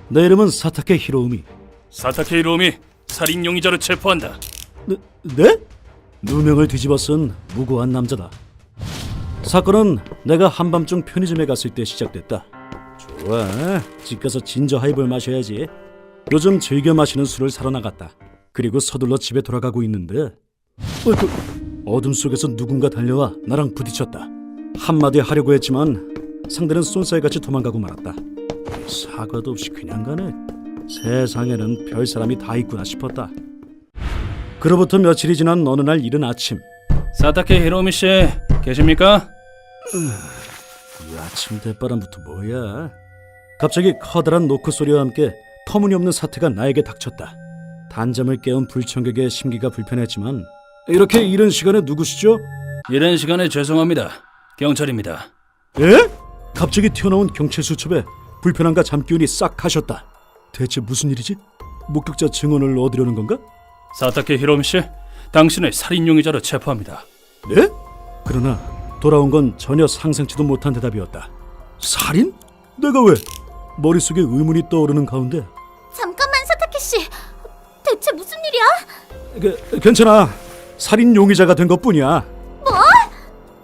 내 이름은 사타케 히로우미. 사타케 히로우미 살인 용의자로 체포한다. 네? 누명을 뒤집어 쓴 무고한 남자다. 사건은 내가 한밤중 편의점에 갔을 때 시작됐다. 좋아, 집 가서 진저 하이볼 마셔야지. 요즘 즐겨 마시는 술을 사러 나갔다. 그리고 서둘러 집에 돌아가고 있는데 어둠 속에서 누군가 달려와 나랑 부딪혔다. 한마디 하려고 했지만 상대는 쏜살같이 도망가고 말았다. 사과도 없이 그냥 가네. 세상에는 별 사람이 다 있구나 싶었다. 그로부터 며칠이 지난 어느 날 이른 아침. 사타케 히로우미 씨 계십니까? 이 아침 대바람부터 뭐야? 갑자기 커다란 노크 소리와 함께 터무니없는 사태가 나에게 닥쳤다. 단잠을 깨운 불청객의 심기가 불편했지만 이렇게 이른 시간에 누구시죠? 이른 시간에 죄송합니다. 경찰입니다. 예? 갑자기 튀어나온 경찰 수첩에 불편함과 잠기운이 싹 가셨다. 대체 무슨 일이지? 목격자 증언을 얻으려는 건가? 사타케 히로우미 씨, 당신을 살인 용의자로 체포합니다. 네? 그러나 돌아온 건 전혀 상상치도 못한 대답이었다. 살인? 내가 왜? 머릿속에 의문이 떠오르는 가운데 잠깐만, 사타케 씨. 대체 무슨 일이야? 괜찮아. 살인 용의자가 된 것뿐이야. 뭐?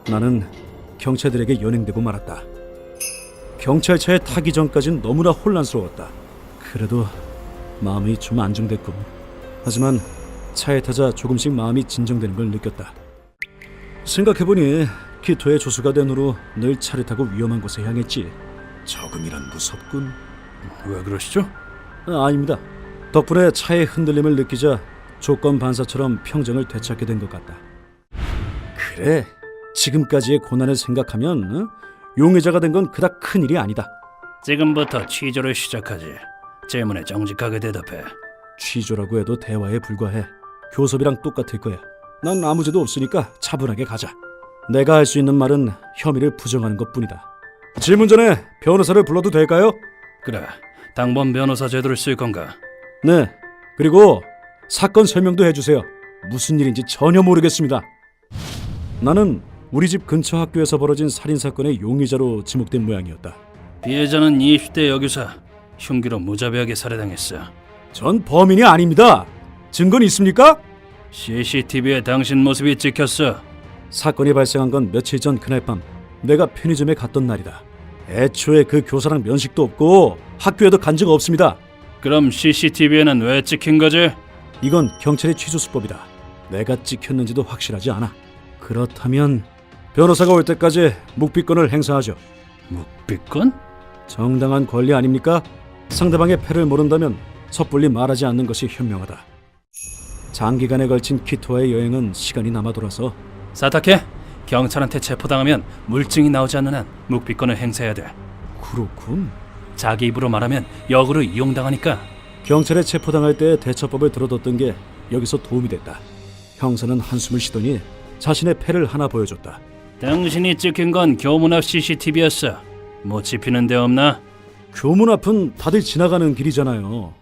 나는 경찰들에게 연행되고 말았다. 경찰차에 타기 전까진 너무나 혼란스러웠다. 그래도 마음이 좀 안정됐군. 하지만 차에 타자 조금씩 마음이 진정되는 걸 느꼈다. 생각해보니 키토의 조수가 된 후로 늘 차를 타고 위험한 곳에 향했지. 조금이란 무섭군. 왜 그러시죠? 아닙니다. 덕분에 차의 흔들림을 느끼자 조건 반사처럼 평정을 되찾게 된 것 같다. 그래, 지금까지의 고난을 생각하면 용의자가 된 건 그닥 큰 일이 아니다. 지금부터 취조를 시작하지. 질문에 정직하게 대답해. 취조라고 해도 대화에 불과해. 교섭이랑 똑같을 거야. 난 아무 죄도 없으니까 차분하게 가자. 내가 할 수 있는 말은 혐의를 부정하는 것뿐이다. 질문 전에 변호사를 불러도 될까요? 그래, 당번 변호사 제도를 쓸 건가? 네. 그리고 사건 설명도 해주세요. 무슨 일인지 전혀 모르겠습니다. 나는 우리 집 근처 학교에서 벌어진 살인사건의 용의자로 지목된 모양이었다. 피해자는 20대 여교사. 흉기로 무자비하게 살해당했어. 전 범인이 아닙니다. 증거는 있습니까? CCTV에 당신 모습이 찍혔어. 사건이 발생한 건 며칠 전 그날 밤 내가 편의점에 갔던 날이다. 애초에 그 교사랑 면식도 없고 학교에도 간 적 없습니다. 그럼 CCTV에는 왜 찍힌 거지? 이건 경찰의 취조수법이다. 내가 찍혔는지도 확실하지 않아. 그렇다면 변호사가 올 때까지 묵비권을 행사하죠. 묵비권? 정당한 권리 아닙니까? 상대방의 패를 모른다면 섣불리 말하지 않는 것이 현명하다. 장기간에 걸친 키토와의 여행은 시간이 남아 돌아서 사타케, 경찰한테 체포당하면 물증이 나오지 않는 한 묵비권을 행사해야 돼. 그렇군. 자기 입으로 말하면 역으로 이용당하니까. 경찰에 체포당할 때 대처법을 들어뒀던 게 여기서 도움이 됐다. 형사는 한숨을 쉬더니 자신의 패를 하나 보여줬다. 당신이 찍힌 건 교문 앞 CCTV였어. 뭐 집히는 데 없나? 교문 앞은 다들 지나가는 길이잖아요.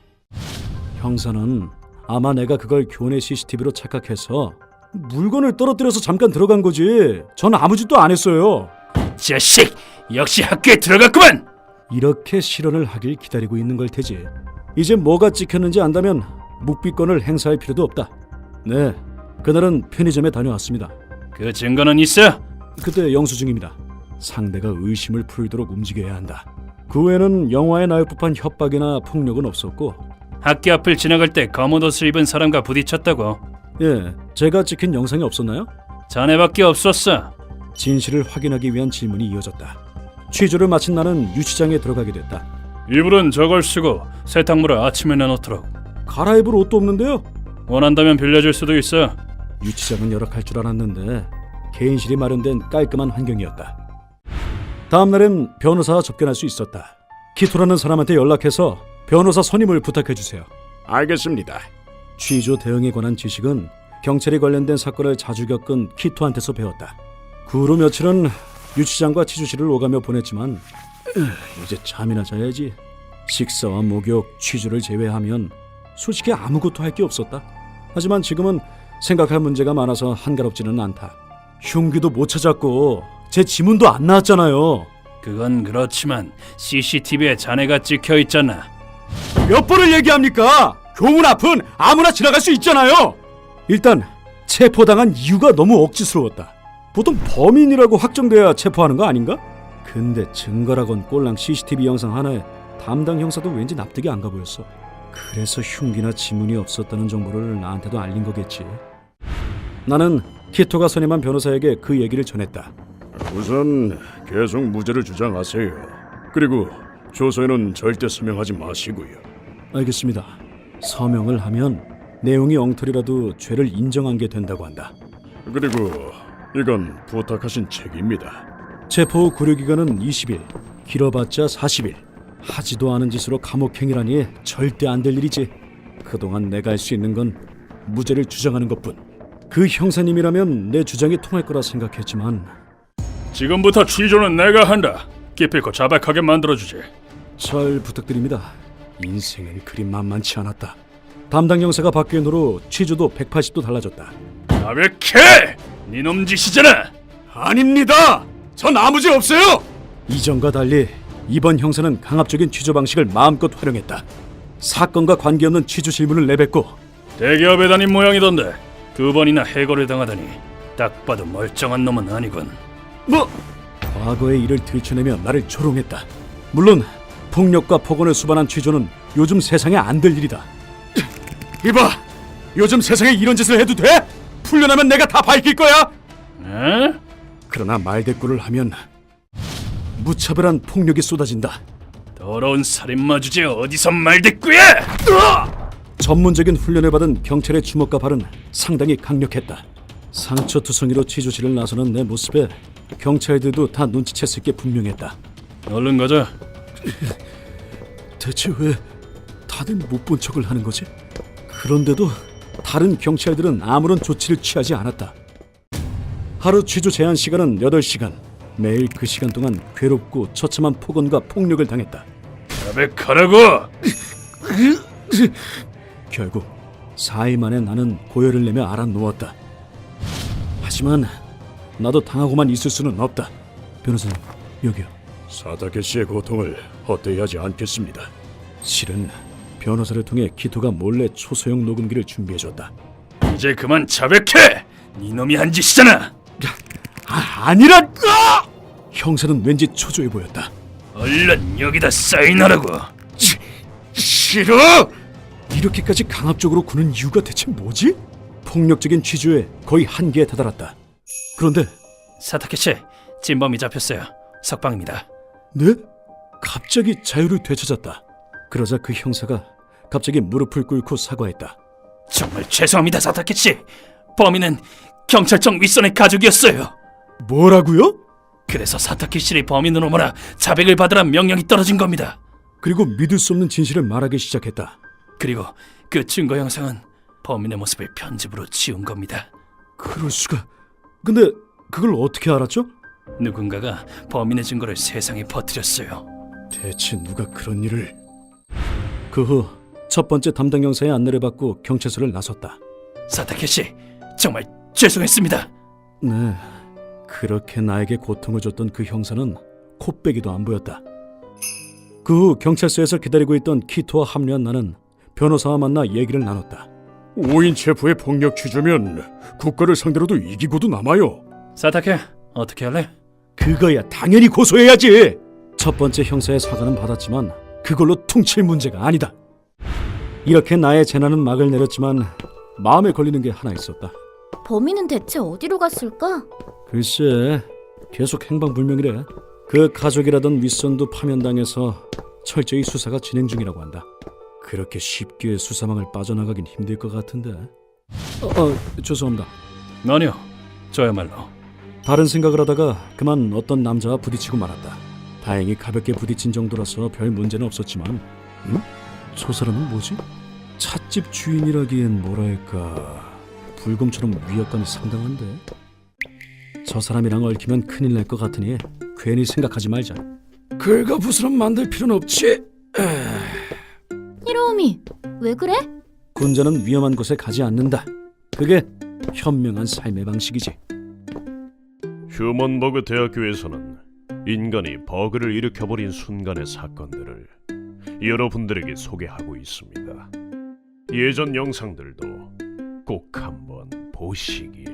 형사는 아마 내가 그걸 교내 CCTV로 착각해서 물건을 떨어뜨려서 잠깐 들어간 거지. 전 아무 짓도 안 했어요. 자식! 역시 학교에 들어갔구만! 이렇게 실언을 하길 기다리고 있는 걸 테지. 이제 뭐가 찍혔는지 안다면 묵비권을 행사할 필요도 없다. 네, 그날은 편의점에 다녀왔습니다. 그 증거는 있어? 그때 영수증입니다. 상대가 의심을 풀도록 움직여야 한다. 그 외에는 영화에 나올 법한 협박이나 폭력은 없었고. 학교 앞을 지나갈 때 검은 옷을 입은 사람과 부딪혔다고. 예, 제가 찍힌 영상이 없었나요? 자네밖에 없었어. 진실을 확인하기 위한 질문이 이어졌다. 취조를 마친 나는 유치장에 들어가게 됐다. 이불은 저걸 쓰고 세탁물을 아침에 내놓도록. 갈아입을 옷도 없는데요? 원한다면 빌려줄 수도 있어. 유치장은 열악할 줄 알았는데 개인실이 마련된 깔끔한 환경이었다. 다음 날엔 변호사와 접견할 수 있었다. 키토라는 사람한테 연락해서 변호사 선임을 부탁해주세요. 알겠습니다. 취조 대응에 관한 지식은 경찰이 관련된 사건을 자주 겪은 키토한테서 배웠다. 그 후로 며칠은 유치장과 치주실을 오가며 보냈지만 이제 잠이나 자야지. 식사와 목욕, 취조를 제외하면 솔직히 아무것도 할 게 없었다. 하지만 지금은 생각할 문제가 많아서 한가롭지는 않다. 흉기도 못 찾았고 제 지문도 안 나왔잖아요. 그건 그렇지만 CCTV에 자네가 찍혀 있잖아. 몇 번을 얘기합니까? 교문 앞은 아무나 지나갈 수 있잖아요. 일단 체포당한 이유가 너무 억지스러웠다. 보통 범인이라고 확정돼야 체포하는 거 아닌가? 근데 증거라곤 꼴랑 CCTV 영상 하나에 담당 형사도 왠지 납득이 안 가 보였어. 그래서 흉기나 지문이 없었다는 정보를 나한테도 알린 거겠지. 나는 키토가 선임한 변호사에게 그 얘기를 전했다. 우선 계속 무죄를 주장하세요. 그리고 조서에는 절대 서명하지 마시고요. 알겠습니다. 서명을 하면 내용이 엉터리라도 죄를 인정한 게 된다고 한다. 그리고 이건 부탁하신 책입니다. 체포 후 구류기간은 20일, 길어봤자 40일. 하지도 않은 짓으로 감옥행이라니 절대 안 될 일이지. 그동안 내가 할 수 있는 건 무죄를 주장하는 것뿐. 그 형사님이라면 내 주장이 통할 거라 생각했지만 지금부터 취조는 내가 한다. 기필코 자백하게 만들어주지. 잘 부탁드립니다. 인생은 그리 만만치 않았다. 담당 형사가 바뀐 후로 취조도 180도 달라졌다. 자백해! 니놈 짓이잖아. 아닙니다. 전 아무 죄 없어요. 이전과 달리 이번 형사는 강압적인 취조 방식을 마음껏 활용했다. 사건과 관계없는 취조 질문을 내뱉고 대기업에 다닌 모양이던데 2번이나 해고를 당하다니 딱 봐도 멀쩡한 놈은 아니군. 뭐 과거의 일을 들춰내며 나를 조롱했다. 물론 폭력과 폭언을 수반한 취조는 요즘 세상에 안 될 일이다. 이봐, 요즘 세상에 이런 짓을 해도 돼? 풀려나면 내가 다 밝힐 거야. 에? 그러나 말대꾸를 하면 무차별한 폭력이 쏟아진다. 더러운 살인마 주제에 어디서 말대꾸야! 전문적인 훈련을 받은 경찰의 주먹과 발은 상당히 강력했다. 상처투성이로 취조실을 나서는 내 모습에 경찰들도 다 눈치챘을 게 분명했다. 얼른 가자. 대체 왜 다들 못 본 척을 하는 거지? 그런데도 다른 경찰들은 아무런 조치를 취하지 않았다. 하루 취조 제한 시간은 8시간. 매일 그 시간 동안 괴롭고 처참한 폭언과 폭력을 당했다. 자백하라고! 결국 4일 만에 나는 고열을 내며 알아누웠다. 하지만 나도 당하고만 있을 수는 없다. 변호사님, 여기요. 사다케 씨의 고통을 헛되이 하지 않겠습니다. 실은 변호사를 통해 키토가 몰래 초소형 녹음기를 준비해줬다. 이제 그만 자백해! 니놈이 한 짓이잖아! 아니라! 형사는 왠지 초조해 보였다. 얼른 여기다 사인하라고! 싫어! 이렇게까지 강압적으로 구는 이유가 대체 뭐지? 폭력적인 취조에 거의 한계에 다다랐다. 그런데 사타케 씨, 진범이 잡혔어요. 석방입니다. 네? 갑자기 자유를 되찾았다. 그러자 그 형사가 갑자기 무릎을 꿇고 사과했다. 정말 죄송합니다, 사타케 씨. 범인은 경찰청 윗선의 가족이었어요. 뭐라고요? 그래서 사타케 씨를 범인으로 몰아 자백을 받으란 명령이 떨어진 겁니다. 그리고 믿을 수 없는 진실을 말하기 시작했다. 그리고 그 증거 영상은 범인의 모습을 편집으로 지운 겁니다. 그럴 수가... 근데 그걸 어떻게 알았죠? 누군가가 범인의 증거를 세상에 퍼뜨렸어요. 대체 누가 그런 일을... 그 후 첫 번째 담당 형사의 안내를 받고 경찰서를 나섰다. 사타케 씨, 정말 죄송했습니다. 네, 그렇게 나에게 고통을 줬던 그 형사는 코빼기도 안 보였다. 그 후 경찰서에서 기다리고 있던 키토와 합류한 나는 변호사와 만나 얘기를 나눴다. 5인 체포의 폭력 취조면 국가를 상대로도 이기고도 남아요. 사타케, 어떻게 할래? 그거야 당연히 고소해야지. 첫 번째 형사의 사과는 받았지만 그걸로 퉁칠 문제가 아니다. 이렇게 나의 재난은 막을 내렸지만 마음에 걸리는 게 하나 있었다. 범인은 대체 어디로 갔을까? 글쎄, 계속 행방불명이래. 그 가족이라던 윗선도 파면당해서 철저히 수사가 진행 중이라고 한다. 그렇게 쉽게 수사망을 빠져나가긴 힘들 것 같은데. 죄송합니다. 아니요, 저야말로. 다른 생각을 하다가 그만 어떤 남자와 부딪히고 말았다. 다행히 가볍게 부딪힌 정도라서 별 문제는 없었지만, 응? 저 사람은 뭐지? 찻집 주인이라기엔 뭐랄까, 불곰처럼 위압감이 상당한데. 저 사람이랑 얽히면 큰일 날 것 같으니 괜히 생각하지 말자. 긁어부스럼 만들 필요는 없지. 히로우미, 왜 그래? 군자는 위험한 곳에 가지 않는다. 그게 현명한 삶의 방식이지. 휴먼버그 대학교에서는 인간이 버그를 일으켜버린 순간의 사건들을 여러분들에게 소개하고 있습니다. 예전 영상들도 꼭 한번 보시길.